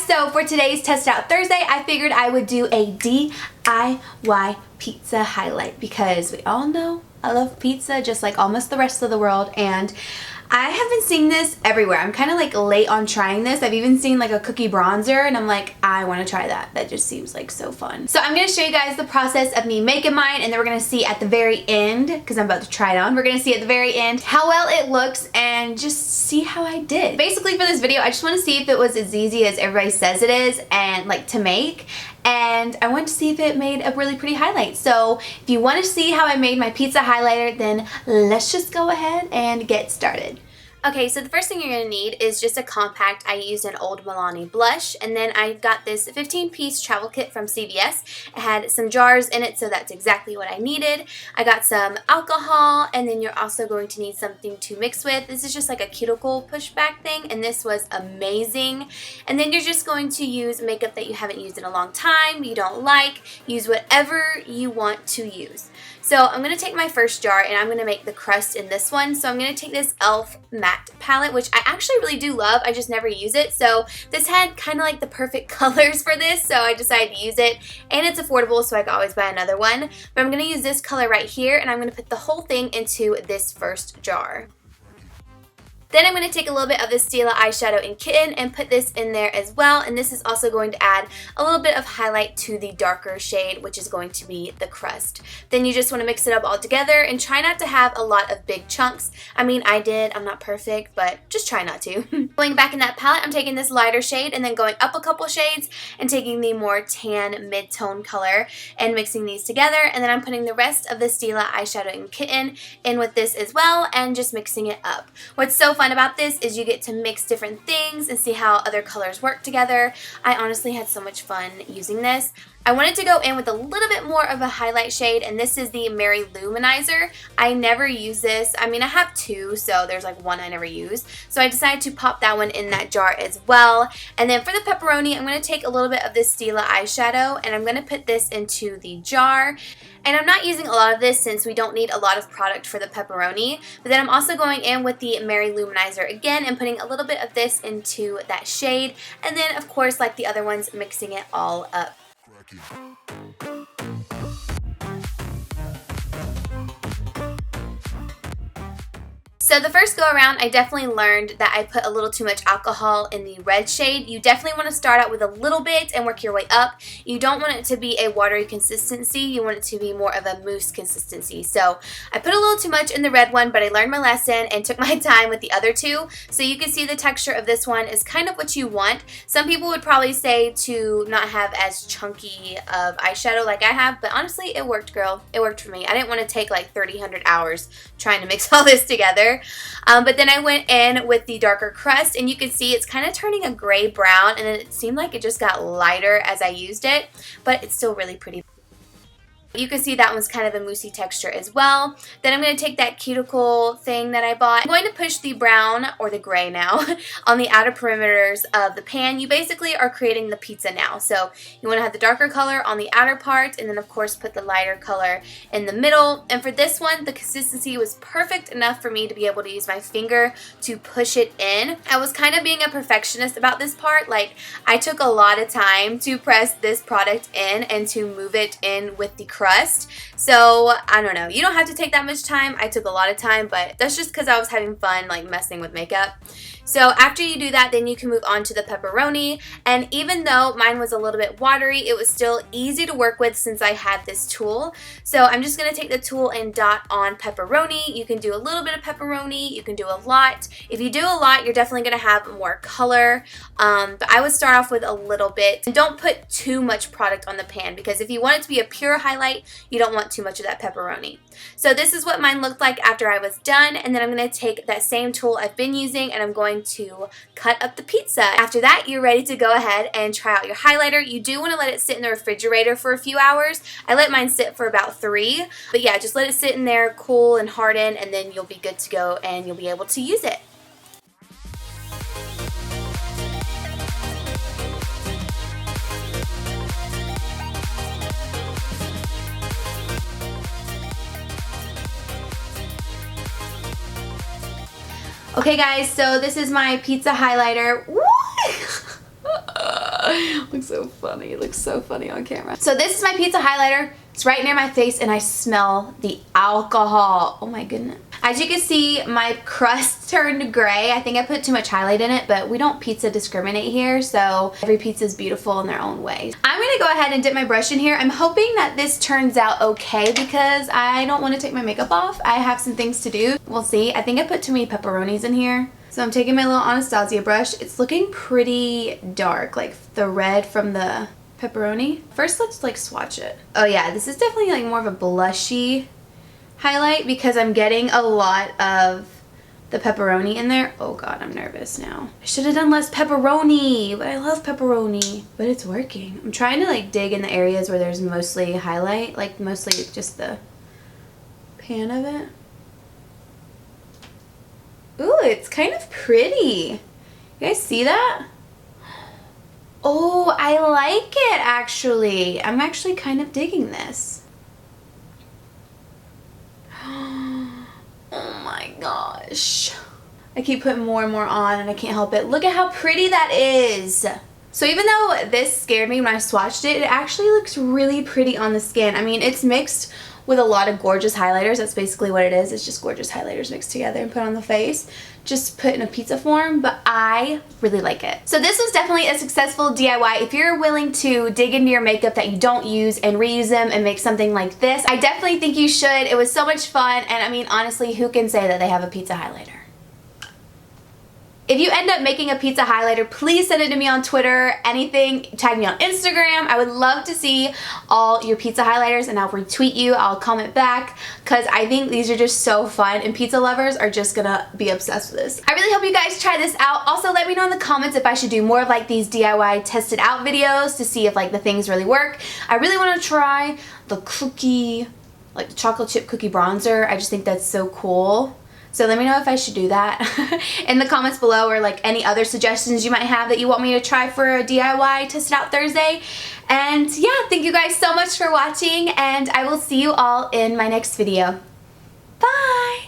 so for today's Test Out Thursday, I figured I would do a DIY pizza highlight because we all know I love pizza just like almost the rest of the world, and I have been seeing this everywhere. I'm kind of like late on trying this. I've even seen like a cookie bronzer and I'm like, I want to try that. That just seems like so fun. So I'm going to show you guys the process of me making mine, and then we're going to see at the very end, because I'm about to try it on, we're going to see at the very end how well it looks and just see how I did. Basically for this video, I just want to see if it was as easy as everybody says it is and like to make. And I want to see if it made a really pretty highlight. So if you want to see how I made my pizza highlighter, then let's just go ahead and get started. Okay, so the first thing you're going to need is just a compact. I used an Old Milani blush, and then I got this 15-piece travel kit from CVS. It had some jars in it, so that's exactly what I needed. I got some alcohol, and then you're also going to need something to mix with. This is just like a cuticle pushback thing, and this was amazing. And then you're just going to use makeup that you haven't used in a long time, you don't like. Use whatever you want to use. So I'm going to take my first jar and I'm going to make the crust in this one. So I'm going to take this e.l.f. matte palette, which I actually really do love. I just never use it. So this had kind of like the perfect colors for this, so I decided to use it. And it's affordable, so I could always buy another one. But I'm going to use this color right here, and I'm going to put the whole thing into this first jar. Then I'm going to take a little bit of the Stila eyeshadow in Kitten and put this in there as well, and this is also going to add a little bit of highlight to the darker shade, which is going to be the crust. Then you just want to mix it up all together and try not to have a lot of big chunks. I mean, I did. I'm not perfect, but just try not to. Going back in that palette, I'm taking this lighter shade and then going up a couple shades and taking the more tan mid-tone color and mixing these together, and then I'm putting the rest of the Stila eyeshadow in Kitten in with this as well and just mixing it up. What's so fun about this is you get to mix different things and see how other colors work together. I honestly had so much fun using this. I wanted to go in with a little bit more of a highlight shade, and this is the Mary Luminizer. I never use this. I mean, I have two, so there's like one I never use. So I decided to pop that one in that jar as well. And then for the pepperoni, I'm going to take a little bit of this Stila eyeshadow, and I'm going to put this into the jar. And I'm not using a lot of this since we don't need a lot of product for the pepperoni. But then I'm also going in with the Mary Luminizer again and putting a little bit of this into that shade. And then, of course, like the other ones, mixing it all up. So the first go around, I definitely learned that I put a little too much alcohol in the red shade. You definitely want to start out with a little bit and work your way up. You don't want it to be a watery consistency. You want it to be more of a mousse consistency. So I put a little too much in the red one, but I learned my lesson and took my time with the other two. So you can see the texture of this one is kind of what you want. Some people would probably say to not have as chunky of eyeshadow like I have, but honestly, it worked, girl. It worked for me. I didn't want to take like 300 hours trying to mix all this together. But then I went in with the darker crust, and you can see it's kind of turning a gray brown, and it seemed like it just got lighter as I used it, but it's still really pretty. You can see that one's kind of a moussey texture as well. Then I'm going to take that cuticle thing that I bought. I'm going to push the brown, or the gray now, on the outer perimeters of the pan. You basically are creating the pizza now. So you want to have the darker color on the outer part, and then of course put the lighter color in the middle. And for this one, the consistency was perfect enough for me to be able to use my finger to push it in. I was kind of being a perfectionist about this part. Like, I took a lot of time to press this product in and to move it in with the crust. So I don't know, you don't have to take that much time. I took a lot of time, but that's just because I was having fun like messing with makeup. So after you do that, then you can move on to the pepperoni, and even though mine was a little bit watery, it was still easy to work with since I had this tool. So I'm just going to take the tool and dot on pepperoni. You can do a little bit of pepperoni, you can do a lot. If you do a lot, you're definitely going to have more color, but I would start off with a little bit. And don't put too much product on the pan, because if you want it to be a pure highlight, you don't want too much of that pepperoni. So this is what mine looked like after I was done, and then I'm going to take that same tool I've been using and I'm going to cut up the pizza. After that, you're ready to go ahead and try out your highlighter. You do want to let it sit in the refrigerator for a few hours. I let mine sit for about 3, but yeah, just let it sit in there, cool and harden, and then you'll be good to go and you'll be able to use it. Okay guys, so this is my pizza highlighter. Looks so funny. It looks so funny on camera. So this is my pizza highlighter. It's right near my face and I smell the alcohol. Oh my goodness. As you can see, my crust turned gray. I think I put too much highlight in it, but we don't pizza discriminate here, so every pizza is beautiful in their own way. I'm gonna go ahead and dip my brush in here. I'm hoping that this turns out okay because I don't want to take my makeup off. I have some things to do. We'll see. I think I put too many pepperonis in here. So I'm taking my little Anastasia brush. It's looking pretty dark, like the red from the pepperoni. First, let's like swatch it. Oh yeah, this is definitely like more of a blushy highlight because I'm getting a lot of the pepperoni in there. Oh god, I'm nervous now. I should have done less pepperoni, but I love pepperoni. But it's working. I'm trying to like dig in the areas where there's mostly highlight, like mostly just the pan of it. Ooh, it's kind of pretty. You guys see that? Oh, I like it actually. I'm actually kind of digging this. Oh my gosh. I keep putting more and more on and I can't help it. Look at how pretty that is. So even though this scared me when I swatched it, it actually looks really pretty on the skin. I mean, it's mixed with a lot of gorgeous highlighters. That's basically what it is. It's just gorgeous highlighters mixed together and put on the face. Just put in a pizza form, but I really like it. So this was definitely a successful DIY. If you're willing to dig into your makeup that you don't use and reuse them and make something like this, I definitely think you should. It was so much fun, and I mean, honestly, who can say that they have a pizza highlighter? If you end up making a pizza highlighter, please send it to me on Twitter, anything, tag me on Instagram. I would love to see all your pizza highlighters and I'll retweet you, I'll comment back, because I think these are just so fun and pizza lovers are just gonna be obsessed with this. I really hope you guys try this out. Also, let me know in the comments if I should do more of like these DIY tested out videos to see if like the things really work. I really want to try the cookie, like the chocolate chip cookie bronzer. I just think that's so cool. So let me know if I should do that in the comments below, or like any other suggestions you might have that you want me to try for a DIY Test It Out Thursday. And yeah, thank you guys so much for watching, and I will see you all in my next video.